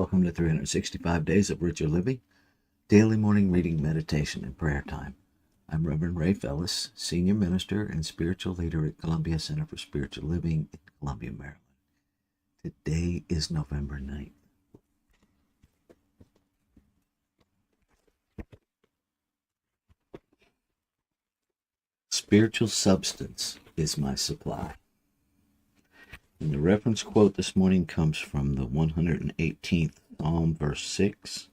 Welcome to 365 Days of Richer Living, daily morning reading, meditation, and prayer time. I'm Reverend Ray Fellis, Senior Minister and Spiritual Leader at Columbia Center for Spiritual Living in Columbia, Maryland. Today is November 9th. Spiritual substance is my supply. And the reference quote this morning comes from the 118th Psalm, verse 6.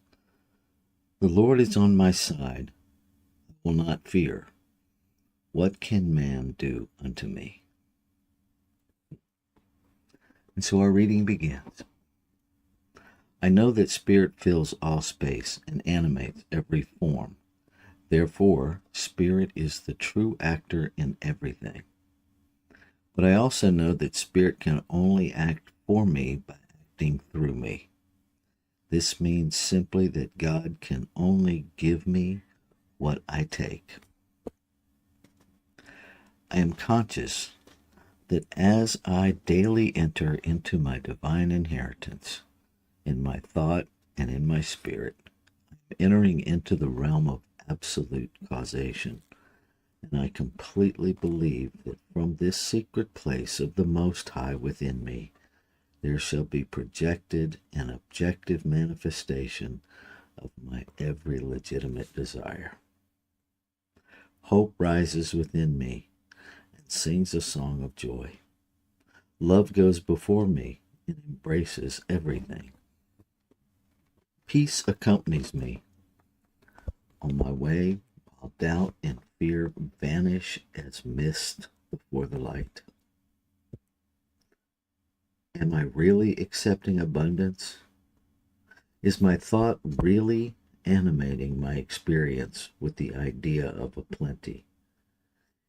The Lord is on my side, I will not fear. What can man do unto me? And so our reading begins. I know that spirit fills all space and animates every form. Therefore, spirit is the true actor in everything. But I also know that spirit can only act for me by acting through me. This means simply that God can only give me what I take. I am conscious that as I daily enter into my divine inheritance, in my thought and in my spirit, I'm entering into the realm of absolute causation. And I completely believe that from this secret place of the Most High within me, there shall be projected and objective manifestation of my every legitimate desire. Hope rises within me and sings a song of joy. Love goes before me and embraces everything. Peace accompanies me on my way, while doubt and fear vanish as mist before the light. Am I really accepting abundance? Is my thought really animating my experience with the idea of a plenty?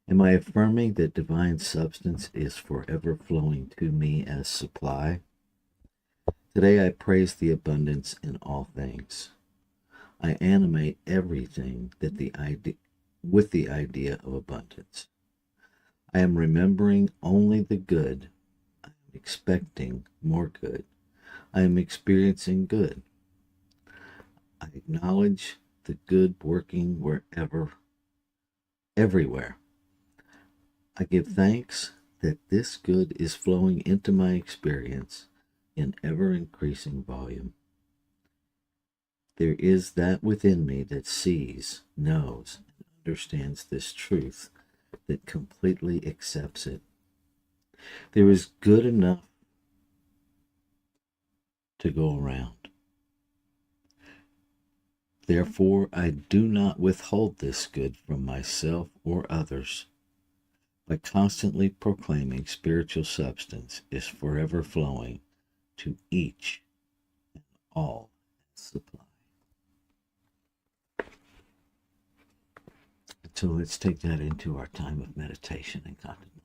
Am I affirming that divine substance is forever flowing to me as supply? Today I praise the abundance in all things. I animate everything with the idea of abundance. I am remembering only the good. I am expecting more good. I am experiencing good. I acknowledge the good working everywhere. I give thanks that this good is flowing into my experience in ever increasing volume. There is that within me that sees, knows, and understands this truth, that completely accepts it. There is good enough to go around. Therefore, I do not withhold this good from myself or others. By constantly proclaiming spiritual substance is forever flowing to each and all supply. So let's take that into our time of meditation and contemplation.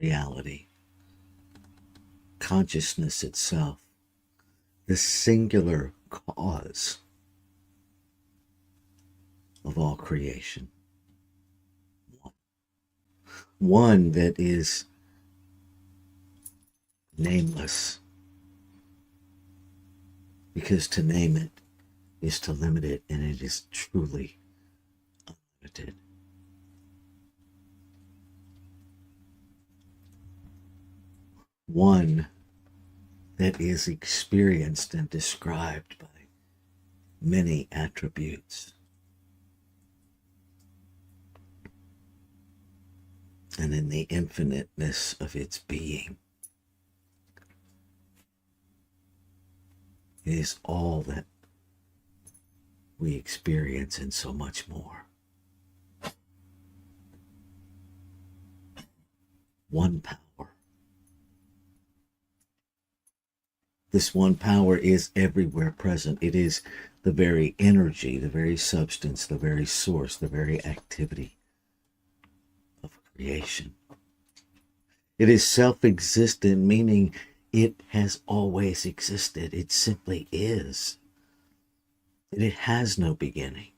reality, consciousness itself, the singular cause of all creation. One that is nameless, because to name it is to limit it, and it is truly unlimited. One that is experienced and described by many attributes. And in the infiniteness of its being, it is all that we experience and so much more. One power. This one power is everywhere present. It is the very energy, the very substance, the very source, the very activity of creation. It is self-existent, meaning it has always existed. It simply is. It has no beginning.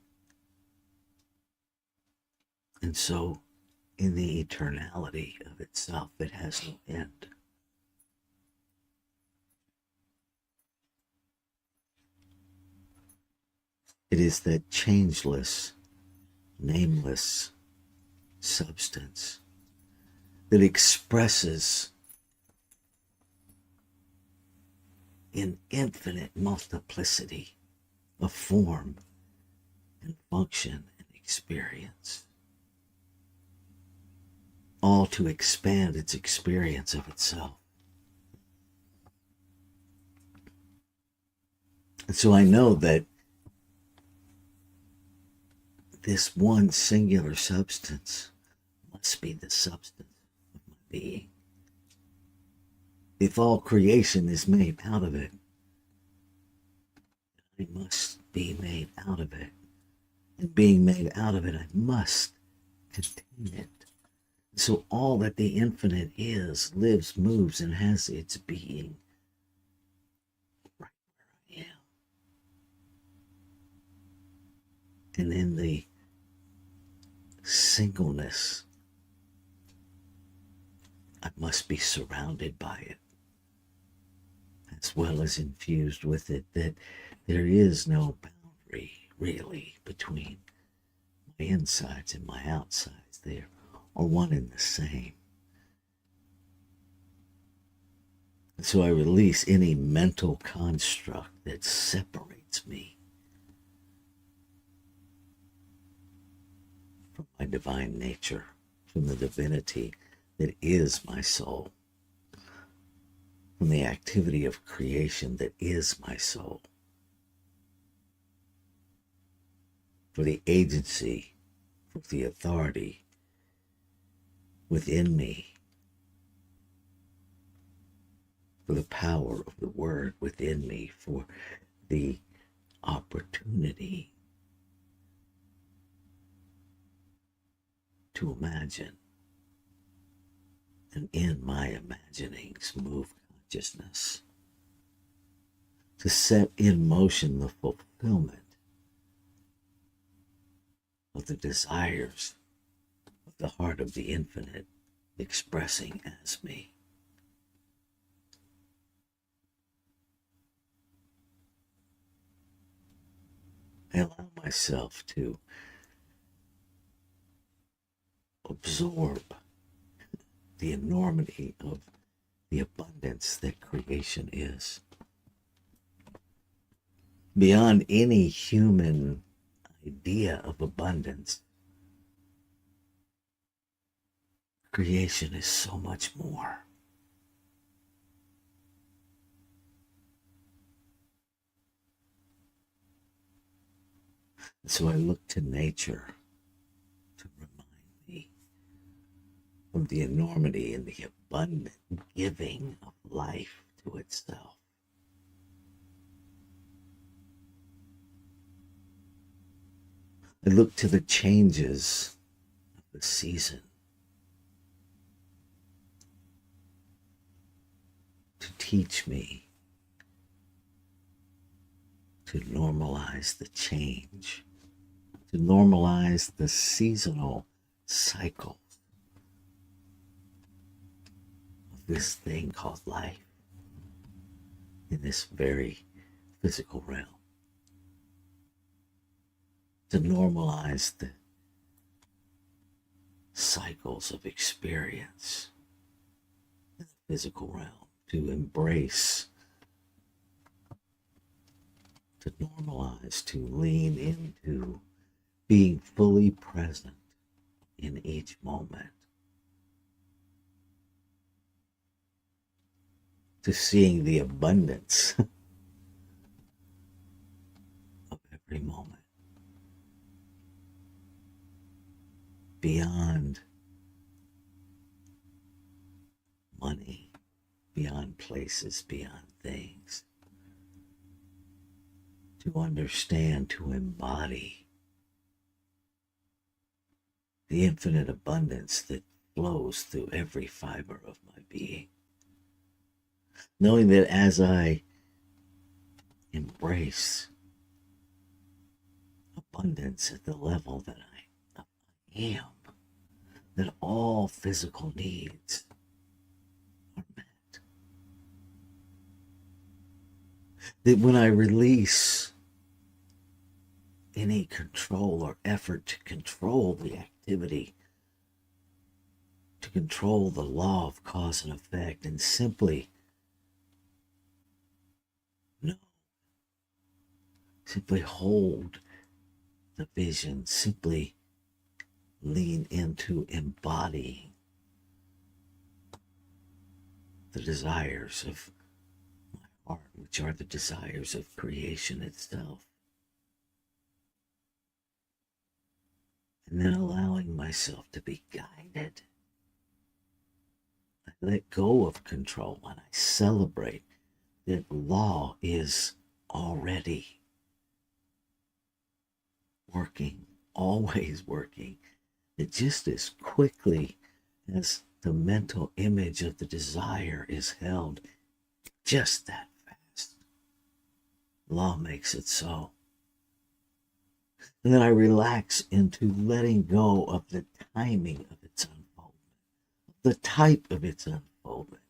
And so, in the eternality of itself, it has no end. It is that changeless, nameless substance that expresses in infinite multiplicity of form and function and experience, all to expand its experience of itself. And so I know that this one singular substance must be the substance of my being. If all creation is made out of it, I must be made out of it. And being made out of it, I must contain it. So all that the infinite is, lives, moves, and has its being right where I am. And in the singleness, I must be surrounded by it, as well as infused with it, that there is no boundary really between my insides and my outsides. They are one and the same. And so I release any mental construct that separates me from my divine nature, from the divinity that is my soul, from the activity of creation that is my soul, for the agency, for the authority within me, for the power of the word within me, for the opportunity to imagine, and in my imaginings move consciousness, to set in motion the fulfillment of the desires of the heart of the infinite expressing as me. I allow myself to absorb the enormity of the abundance that creation is. Beyond any human idea of abundance, creation is so much more. So I look to nature to remind me of the enormity and the abundant giving of life to itself. I look to the changes of the season teach me to normalize the change, to normalize the seasonal cycle of this thing called life in this very physical realm, to normalize the cycles of experience in the physical realm, to embrace, to normalize, to lean into being fully present in each moment, to seeing the abundance of every moment, beyond money, beyond places, beyond things, to understand, to embody the infinite abundance that flows through every fiber of my being. Knowing that as I embrace abundance at the level that I am, that all physical needs are met. That when I release any control or effort to control the activity, to control the law of cause and effect, and simply know, simply hold the vision, simply lean into embodying the desires of my heart, which are the desires of creation itself. And then allowing myself to be guided. I let go of control and I celebrate that law is already working, always working. It just as quickly as the mental image of the desire is held, just that fast. Law makes it so. And then I relax into letting go of the timing of its unfoldment, the type of its unfoldment,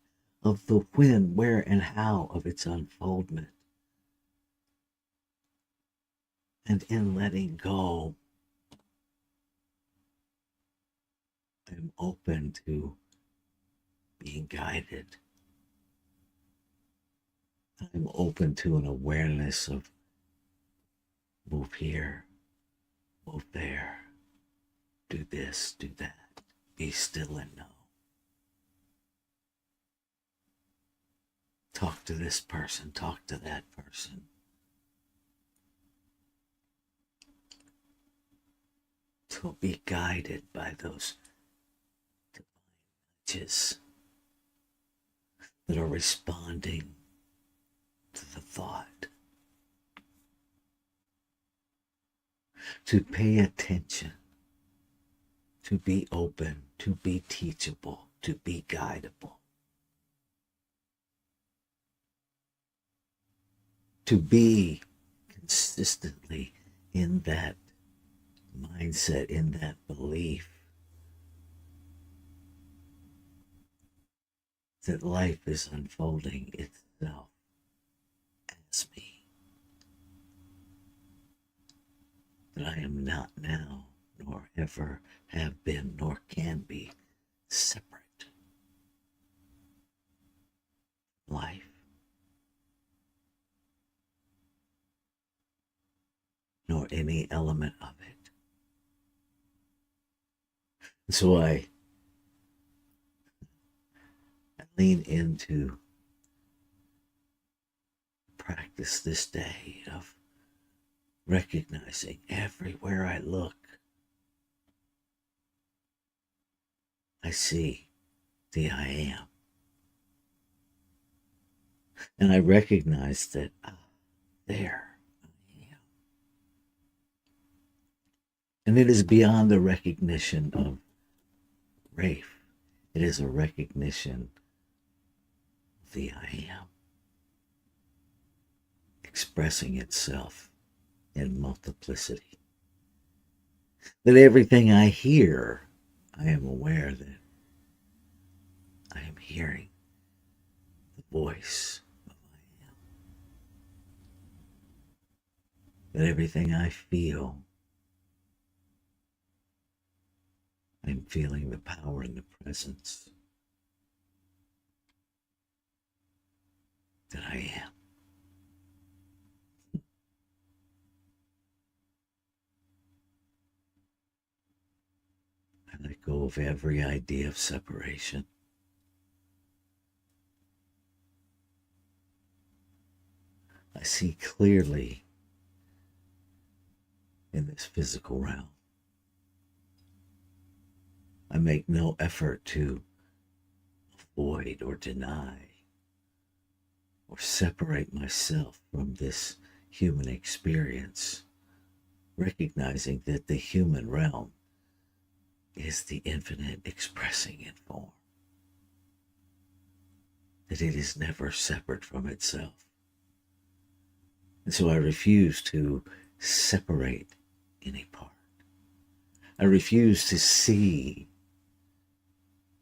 of the when, where, and how of its unfoldment. And in letting go, I'm open to being guided. I'm open to an awareness of move here, move there, do this, do that, be still and know. Talk to this person, talk to that person. To be guided by those divine nudges that are responding to the thought. To pay attention, to be open, to be teachable, to be guidable. To be consistently in that mindset, in that belief that life is unfolding itself as me. That I am not now, nor ever have been, nor can be separate. Life. Nor any element of it. And so I lean into practice this day of recognizing everywhere I look, I see the I am. And I recognize that there I am. And it is beyond the recognition of Rafe. It is a recognition the I am, expressing itself in multiplicity. That everything I hear, I am aware that I am hearing the voice of I am. That everything I feel, I'm feeling the power and the presence that I am. I let go of every idea of separation. I see clearly in this physical realm. I make no effort to avoid or deny or separate myself from this human experience, recognizing that the human realm is the infinite expressing in form, that it is never separate from itself. And so I refuse to separate any part. I refuse to see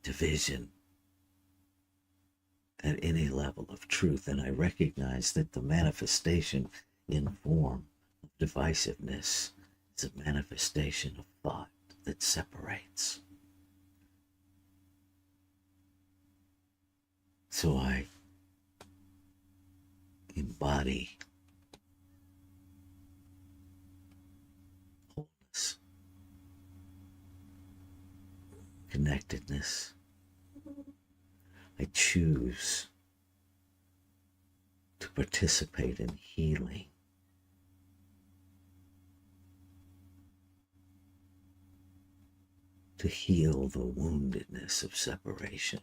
division at any level of truth, and I recognize that the manifestation in form of divisiveness is a manifestation of thought that separates. So I embody wholeness, connectedness. I choose to participate in healing. To heal the woundedness of separation.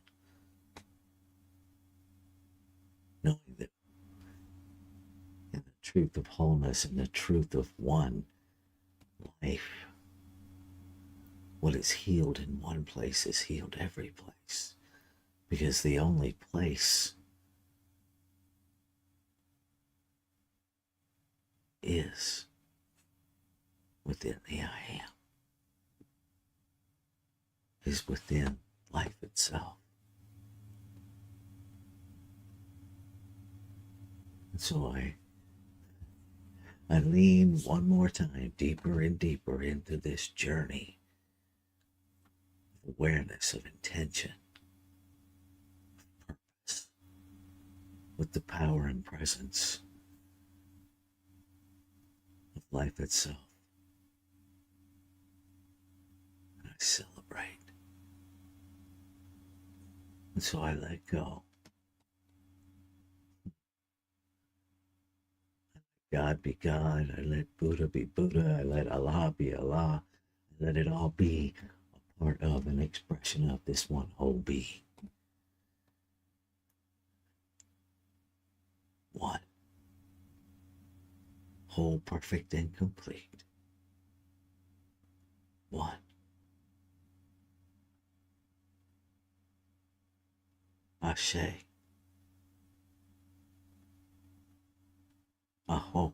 Knowing that in the truth of wholeness and the truth of one life, what is healed in one place is healed every place. Because the only place is within the I am, is within life itself. And so I lean one more time deeper and deeper into this journey of awareness, of intention, of purpose, with the power and presence of life itself. And I celebrate. And so I let go. God be God. I let Buddha be Buddha. I let Allah be Allah. I let it all be a part of an expression of this one whole being. One. Whole, perfect, and complete. One. Ashe. Aho.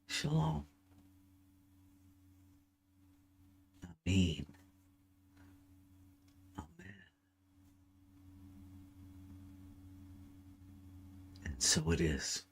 Shalom. Amen. Amen. And so it is.